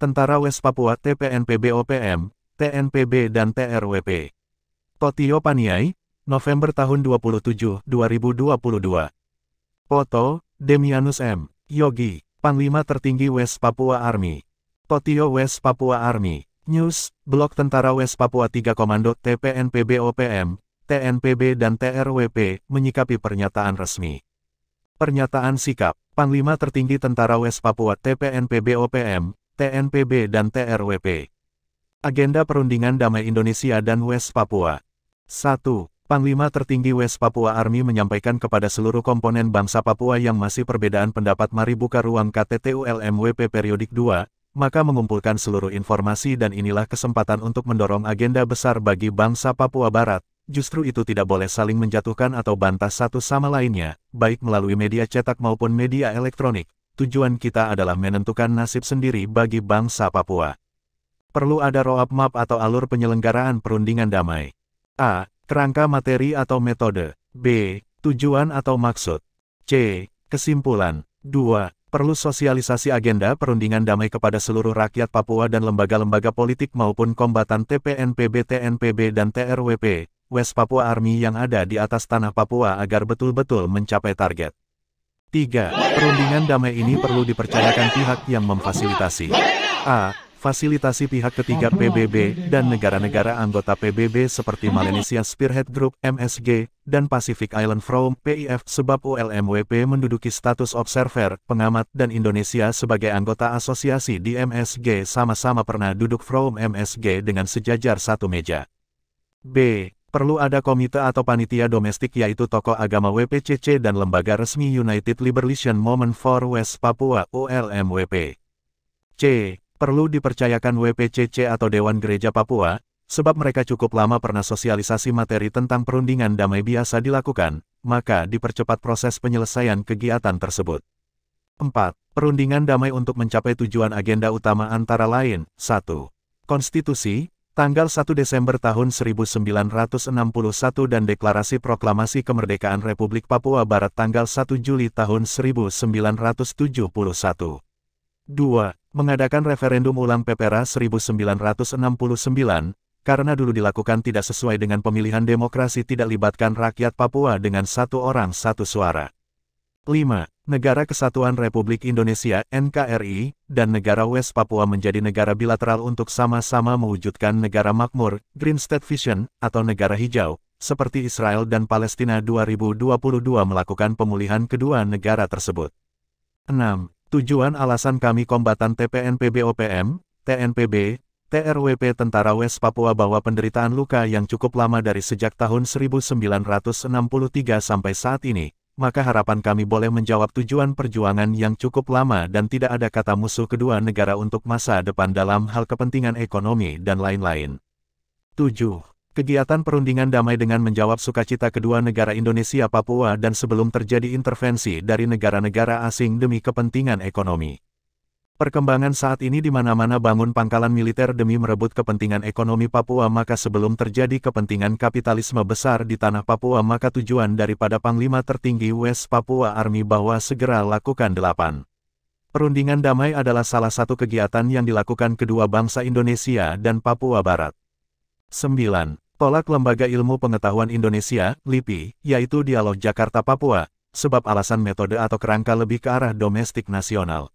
Tentara West Papua TPNPB-OPM, TNPB dan TRWP. Totio Paniai, November tahun 27, 2022. Foto, Demianus M. Yogi, Panglima Tertinggi West Papua Army. Totio West Papua Army. News, Blok Tentara West Papua 3 Komando TPNPB-OPM, TNPB dan TRWP, menyikapi pernyataan resmi. Pernyataan sikap, Panglima Tertinggi Tentara West Papua TPNPB-OPM, TNPB dan TRWP. Agenda Perundingan Damai Indonesia dan West Papua. 1. Panglima Tertinggi West Papua Army menyampaikan kepada seluruh komponen bangsa Papua yang masih perbedaan pendapat, mari buka ruang KTT-ULMWP periodik 2, maka mengumpulkan seluruh informasi dan inilah kesempatan untuk mendorong agenda besar bagi bangsa Papua Barat. Justru itu tidak boleh saling menjatuhkan atau bantah satu sama lainnya, baik melalui media cetak maupun media elektronik. Tujuan kita adalah menentukan nasib sendiri bagi bangsa Papua. Perlu ada roadmap atau alur penyelenggaraan perundingan damai. A. Kerangka materi atau metode. B. Tujuan atau maksud. C. Kesimpulan. 2. Perlu sosialisasi agenda perundingan damai kepada seluruh rakyat Papua dan lembaga-lembaga politik maupun kombatan TPNPB, TNPB dan TRWP, West Papua Army yang ada di atas tanah Papua agar betul-betul mencapai target. 3. Perundingan damai ini perlu dipercayakan pihak yang memfasilitasi. A. Fasilitasi pihak ketiga PBB dan negara-negara anggota PBB seperti Malaysia Spearhead Group (MSG) dan Pacific Island Forum (PIF) sebab ULMWP menduduki status observer, pengamat dan Indonesia sebagai anggota asosiasi di MSG sama-sama pernah duduk forum MSG dengan sejajar satu meja. B. Perlu ada komite atau panitia domestik yaitu tokoh agama WPCC dan lembaga resmi United Liberation Movement for West Papua (ULMWP). C. Perlu dipercayakan WPCC atau Dewan Gereja Papua, sebab mereka cukup lama pernah sosialisasi materi tentang perundingan damai biasa dilakukan, maka dipercepat proses penyelesaian kegiatan tersebut. 4. Perundingan damai untuk mencapai tujuan agenda utama antara lain, 1. Konstitusi, tanggal 1 Desember tahun 1961 dan Deklarasi Proklamasi Kemerdekaan Republik Papua Barat tanggal 1 Juli tahun 1971. 2. Mengadakan referendum ulang PPRA 1969, karena dulu dilakukan tidak sesuai dengan pemilihan demokrasi tidak libatkan rakyat Papua dengan satu orang satu suara. 5. Negara Kesatuan Republik Indonesia (NKRI) dan negara West Papua menjadi negara bilateral untuk sama-sama mewujudkan negara makmur, Green State Vision, atau negara hijau, seperti Israel dan Palestina 2022 melakukan pemulihan kedua negara tersebut. 6. Tujuan alasan kami kombatan TPNPB-OPM, TNPB, TRWP Tentara West Papua bahwa penderitaan luka yang cukup lama dari sejak tahun 1963 sampai saat ini, maka harapan kami boleh menjawab tujuan perjuangan yang cukup lama dan tidak ada kata musuh kedua negara untuk masa depan dalam hal kepentingan ekonomi dan lain-lain. 7. Kegiatan perundingan damai dengan menjawab sukacita kedua negara Indonesia Papua dan sebelum terjadi intervensi dari negara-negara asing demi kepentingan ekonomi. Perkembangan saat ini di mana-mana bangun pangkalan militer demi merebut kepentingan ekonomi Papua, maka sebelum terjadi kepentingan kapitalisme besar di tanah Papua maka tujuan daripada Panglima Tertinggi West Papua Army bahwa segera lakukan 8. Perundingan damai adalah salah satu kegiatan yang dilakukan kedua bangsa Indonesia dan Papua Barat. 9. Tolak Lembaga Ilmu Pengetahuan Indonesia, LIPI, yaitu Dialog Jakarta-Papua, sebab alasan metode atau kerangka lebih ke arah domestik nasional.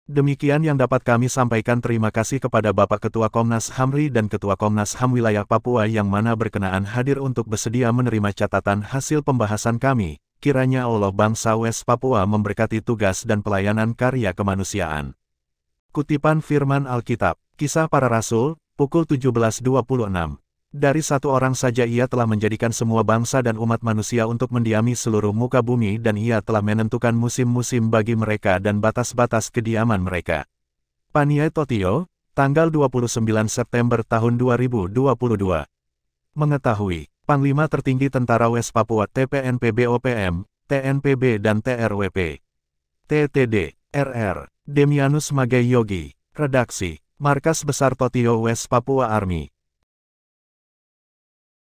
Demikian yang dapat kami sampaikan. Terima kasih kepada Bapak Ketua Komnas HAM-RI dan Ketua Komnas HAM Wilayah Papua yang mana berkenaan hadir untuk bersedia menerima catatan hasil pembahasan kami. Kiranya Allah bangsa West Papua memberkati tugas dan pelayanan karya kemanusiaan. Kutipan Firman Alkitab, Kisah Para Rasul, pukul 17.26. Dari satu orang saja ia telah menjadikan semua bangsa dan umat manusia untuk mendiami seluruh muka bumi dan ia telah menentukan musim-musim bagi mereka dan batas-batas kediaman mereka. Paniai Totio, tanggal 29 September tahun 2022. Mengetahui, Panglima Tertinggi Tentara West Papua TPNPB-OPM, TNPB dan TRWP. TTD, RR, Demianus Magai Yogi, Redaksi, Markas Besar Totio West Papua Army.